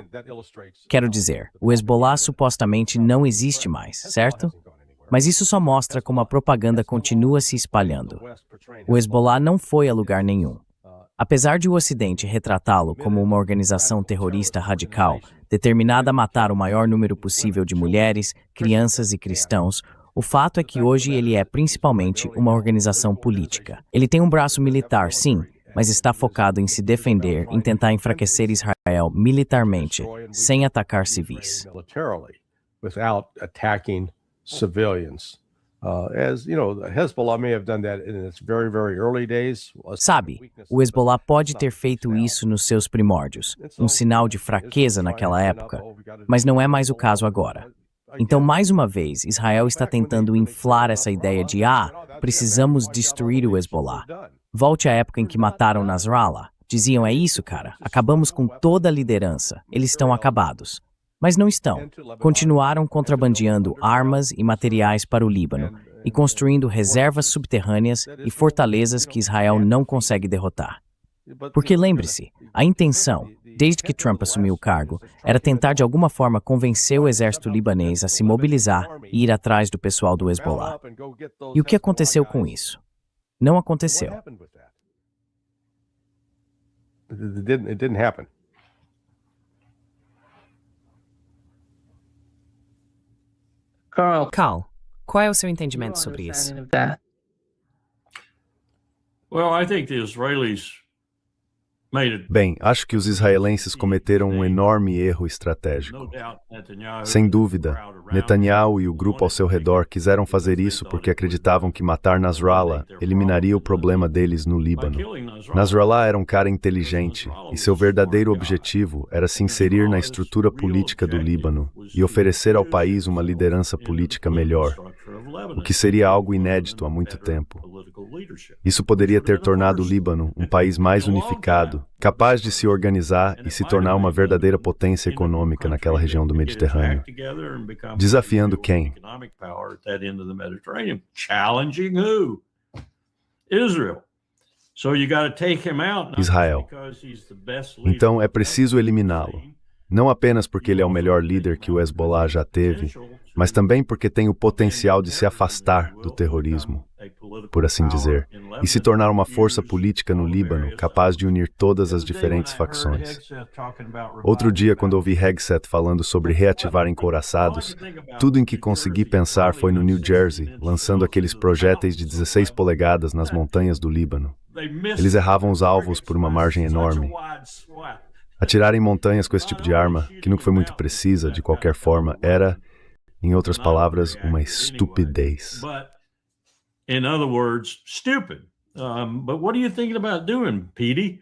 Quero dizer, o Hezbollah supostamente não existe mais, certo? Mas isso só mostra como a propaganda continua se espalhando. O Hezbollah não foi a lugar nenhum. Apesar de o Ocidente retratá-lo como uma organização terrorista radical, determinada a matar o maior número possível de mulheres, crianças e cristãos, o fato é que hoje ele é principalmente uma organização política. Ele tem um braço militar, sim, mas está focado em se defender, em tentar enfraquecer Israel militarmente, sem atacar civis. Sabe, o Hezbollah pode ter feito isso nos seus primórdios, um sinal de fraqueza naquela época, mas não é mais o caso agora. Então, mais uma vez, Israel está tentando inflar essa ideia de precisamos destruir o Hezbollah. Volte à época em que mataram Nasrallah. Diziam, é isso, cara, acabamos com toda a liderança, eles estão acabados. Mas não estão. Continuaram contrabandeando armas e materiais para o Líbano e construindo reservas subterrâneas e fortalezas que Israel não consegue derrotar. Porque lembre-se, a intenção, desde que Trump assumiu o cargo, era tentar de alguma forma convencer o exército libanês a se mobilizar e ir atrás do pessoal do Hezbollah. E o que aconteceu com isso? Não aconteceu. It didn't happen. Carl, Carl, qual é o seu entendimento sobre isso? understanding of that? Well, I think the Israelis made it. Bem, acho que os israelenses cometeram um enorme erro No estratégico. doubt Netanyahu, Sem dúvida, the crowd around Netanyahu him, e o grupo ao seu redor quiseram fazer isso porque acreditavam que matar Nasrallah eliminaria o problema deles no by Líbano. killing Nasrallah. Nasrallah era um cara inteligente e seu verdadeiro objetivo era se inserir na estrutura política do Líbano e oferecer ao país uma liderança política melhor, o que seria algo inédito há muito tempo. Isso poderia ter tornado o Líbano um país mais unificado, capaz de se organizar e se tornar uma verdadeira potência econômica naquela região do Mediterrâneo. Desafiando quem? Challenging who? Israel. So you got to take him out, not Israel. because he's the best leader. Então é preciso eliminá-lo, não apenas porque ele é o melhor líder que o Hezbollah já teve, mas também porque tem o potencial de se afastar do terrorismo, por assim dizer, e se tornar uma força política no Líbano capaz de unir todas as diferentes facções. Outro dia, quando ouvi Hegseth falando sobre reativar encouraçados, tudo em que consegui pensar foi no New Jersey, lançando aqueles projéteis de 16 polegadas nas montanhas do Líbano. Eles erravam os alvos por uma margem enorme. Atirar em montanhas com esse tipo de arma, que nunca foi muito precisa, de qualquer forma, era, em outras palavras, uma estupidez. But, in other words, stupid. But what are you thinking about doing, Petey?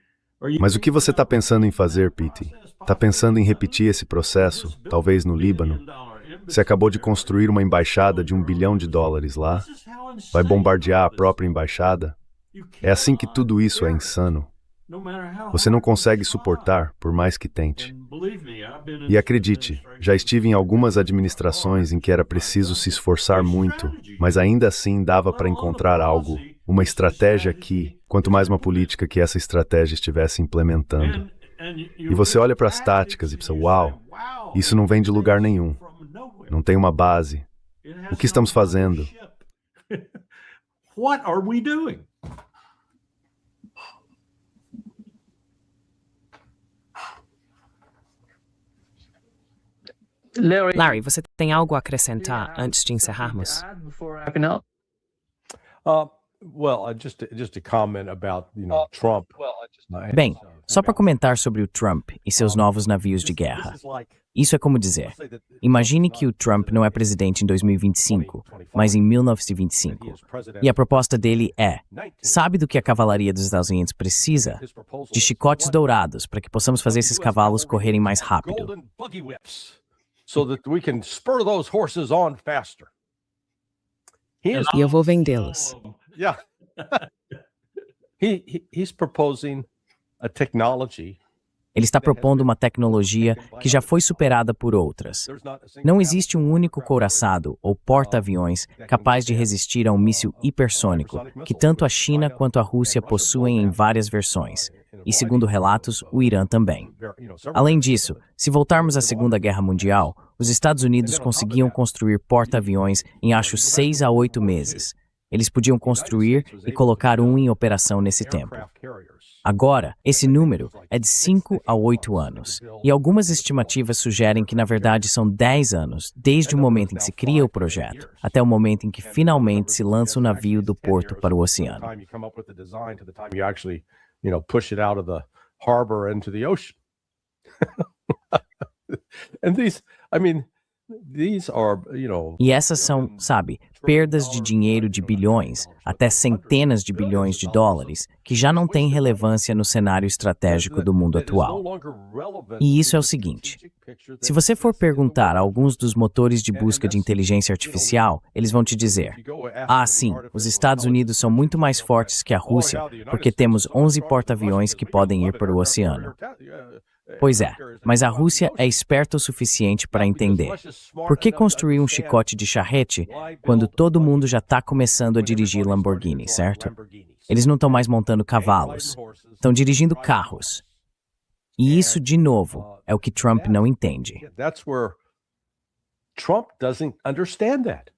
Mas o que você está pensando em fazer, Pete? Está pensando em repetir esse processo, talvez no Líbano? Você acabou de construir uma embaixada de $1 bilhão lá? Vai bombardear a própria embaixada? É assim que tudo isso é insano. Você não consegue suportar, por mais que tente. E acredite, já estive em algumas administrações em que era preciso se esforçar muito, mas ainda assim dava para encontrar algo, uma estratégia que, quanto mais uma política que essa estratégia estivesse implementando. E você olha para as táticas e pensa, uau, isso não vem de lugar nenhum, não tem uma base. O que estamos fazendo? What are we doing? Larry, você tem algo a acrescentar antes de encerrarmos? Before wrapping up? Well, just a comment about, Trump. Bem, só para comentar sobre o Trump e seus novos navios de guerra. Isso é como dizer, imagine que o Trump não é presidente em 2025, mas em 1925. E a proposta dele é, sabe do que a cavalaria dos Estados Unidos precisa? De chicotes dourados, para que possamos fazer esses cavalos correrem mais rápido. Golden buggy whips, so that we can spur those horses on faster. E eu vou vendê-los. Yeah. He's proposing a technology. Ele está propondo uma tecnologia que já foi superada por outras. Não existe um único couraçado ou porta-aviões capaz de resistir a um míssil hipersônico, que tanto a China quanto a Rússia possuem em várias versões. E, segundo relatos, o Irã também. Além disso, se voltarmos à Segunda Guerra Mundial, os Estados Unidos conseguiam construir porta-aviões em acho 6 a 8 meses. Eles podiam construir e colocar um em operação nesse tempo. Agora, esse número é de 5 a 8 anos, e algumas estimativas sugerem que, na verdade, são 10 anos, desde o momento em que se cria o projeto, até o momento em que finalmente se lança o navio do porto para o oceano. Push it out of the harbor into the ocean. And these are, E essas são, sabe, perdas de dinheiro de bilhões, até centenas de bilhões de dólares, que já não têm relevância no cenário estratégico do mundo atual. E isso é o seguinte, se você for perguntar a alguns dos motores de busca de inteligência artificial, eles vão te dizer, sim, os Estados Unidos são muito mais fortes que a Rússia, porque temos 11 porta-aviões que podem ir para o oceano. Pois é, mas a Rússia é esperta o suficiente para entender. Por que construir um chicote de charrete quando todo mundo já está começando a dirigir Lamborghini, certo? Eles não estão mais montando cavalos, estão dirigindo carros. E isso, de novo, é o que Trump não entende. That's where Trump doesn't understand that.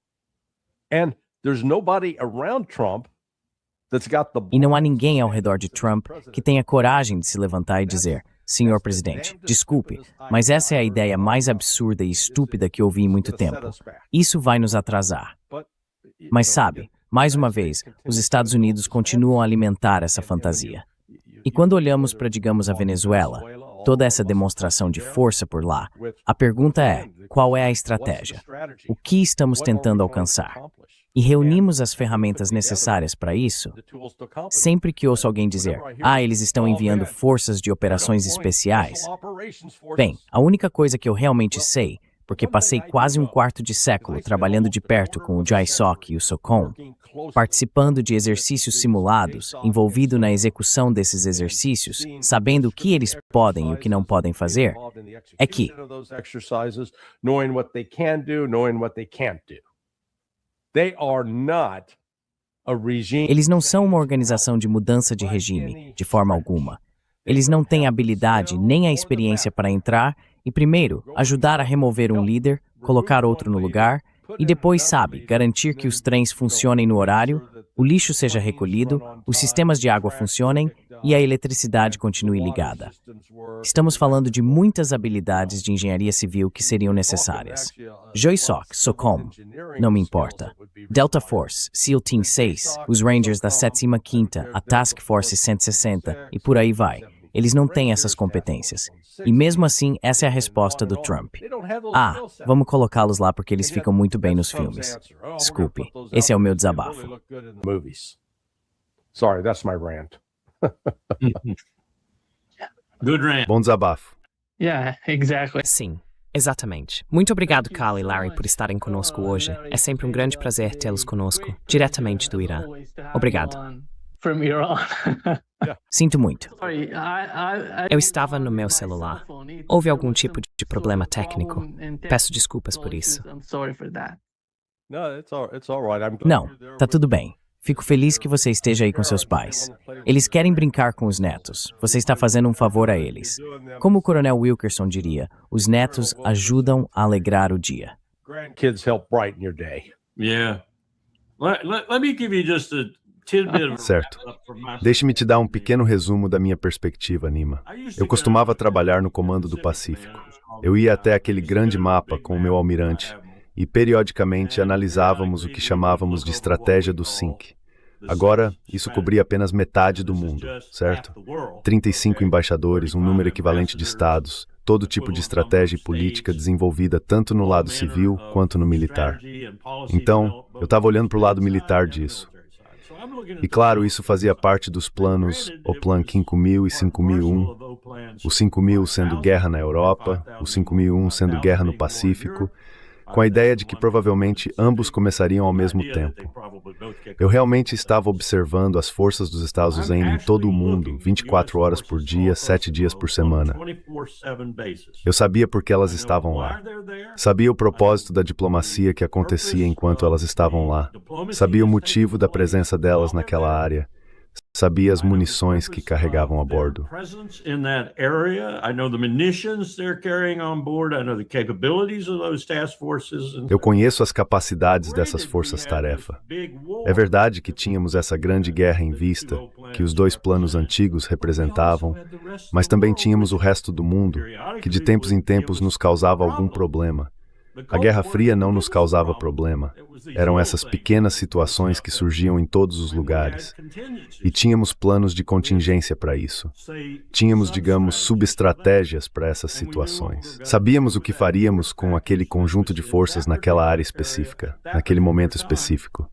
And there's nobody around Trump that's got the E não há ninguém ao redor de Trump que tenha coragem de se levantar e dizer: Senhor presidente, desculpe, mas essa é a ideia mais absurda e estúpida que ouvi em muito tempo. Isso vai nos atrasar. Mas sabe, mais uma vez, os Estados Unidos continuam a alimentar essa fantasia. E quando olhamos para, digamos, a Venezuela, toda essa demonstração de força por lá, a pergunta é: qual é a estratégia? O que estamos tentando alcançar? E reunimos as ferramentas necessárias para isso? Sempre que ouço alguém dizer: eles estão enviando forças de operações especiais. Bem, a única coisa que eu realmente sei, porque passei quase um quarto de século trabalhando de perto com o JSOC e o SOCOM, participando de exercícios simulados, envolvido na execução desses exercícios, sabendo o que eles podem e o que não podem fazer, é que eles não são uma organização de mudança de regime, de forma alguma. Eles não têm a habilidade nem a experiência para entrar e, primeiro, ajudar a remover um líder, colocar outro no lugar e depois, sabe, garantir que os trens funcionem no horário, o lixo seja recolhido, os sistemas de água funcionem e a eletricidade continue ligada. Estamos falando de muitas habilidades de engenharia civil que seriam necessárias. JSOC, SOCOM, não me importa. Delta Force, SEAL Team 6, os Rangers da 7ª, a Task Force 160 e por aí vai. Eles não têm essas competências. E mesmo assim, essa é a resposta do Trump. Vamos colocá-los lá porque eles ficam muito bem nos filmes. Desculpe, esse é o meu desabafo. Sorry, that's my rant. Good rant. Bom desabafo. Yeah, exactly. Sim, exatamente. Muito obrigado, Carl e Larry, por estarem conosco hoje. É sempre um grande prazer tê-los conosco, diretamente do Irã. Obrigado. From Iran. Sinto muito. Sorry, Eu estava no meu celular. Houve algum tipo de problema técnico. Peço desculpas por isso. I'm sorry for that. No, it's all right. I'm glad Não, you're there tá with tudo bem. Fico feliz que você esteja aí com seus pais. Eles querem brincar com os netos. Você está fazendo um favor a eles. Como o Coronel Wilkerson diria, os netos ajudam a alegrar o dia. grandkids help brighten your day. Yeah. Let me give you just a tidbit of Certo. wrap-up from my Deixe-me te dar um pequeno resumo da minha perspectiva, Nima. Eu costumava trabalhar no Comando do Pacífico. Eu ia até aquele grande mapa com o meu almirante e, periodicamente, analisávamos o que chamávamos de estratégia do SYNC. Agora, isso cobria apenas metade do mundo, certo? 35 embaixadores, um número equivalente de estados, todo tipo de estratégia e política desenvolvida tanto no lado civil quanto no militar. Então, eu estava olhando para o lado militar disso. E claro, isso fazia parte dos planos, o Plan 5000 e 5001, o 5000 sendo guerra na Europa, o 5001 sendo guerra no Pacífico, com a ideia de que provavelmente ambos começariam ao mesmo tempo. Eu realmente estava observando as forças dos Estados Unidos em todo o mundo, 24 horas por dia, 7 dias por semana. Eu sabia por que elas estavam lá. Sabia o propósito da diplomacia que acontecia enquanto elas estavam lá. Sabia o motivo da presença delas naquela área. Sabia as munições que carregavam a bordo. Eu conheço as capacidades dessas forças-tarefa. É verdade que tínhamos essa grande guerra em vista, que os dois planos antigos representavam, mas também tínhamos o resto do mundo, que de tempos em tempos nos causava algum problema. A Guerra Fria não nos causava problema. Eram essas pequenas situações que surgiam em todos os lugares. E tínhamos planos de contingência para isso. Tínhamos, digamos, subestratégias para essas situações. Sabíamos o que faríamos com aquele conjunto de forças naquela área específica, naquele momento específico.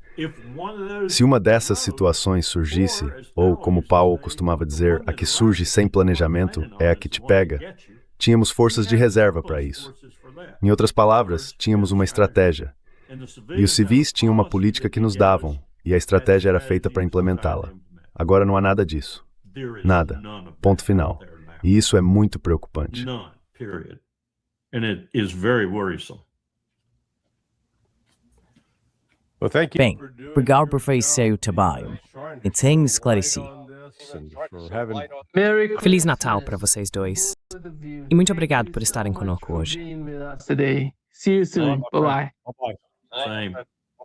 Se uma dessas situações surgisse, ou como Powell costumava dizer, a que surge sem planejamento é a que te pega, tínhamos forças de reserva para isso. Em outras palavras, tínhamos uma estratégia. E os civis tinham uma política que nos davam, e a estratégia era feita para implementá-la. Agora não há nada disso. Nada. Ponto final. E isso é muito preocupante. Bem, obrigado por fazer o trabalho. Então me esclareci. Merry Feliz Natal para vocês dois. Christmas. E muito obrigado por estarem conosco hoje. Being with us today. See you soon. Bye bye. Same.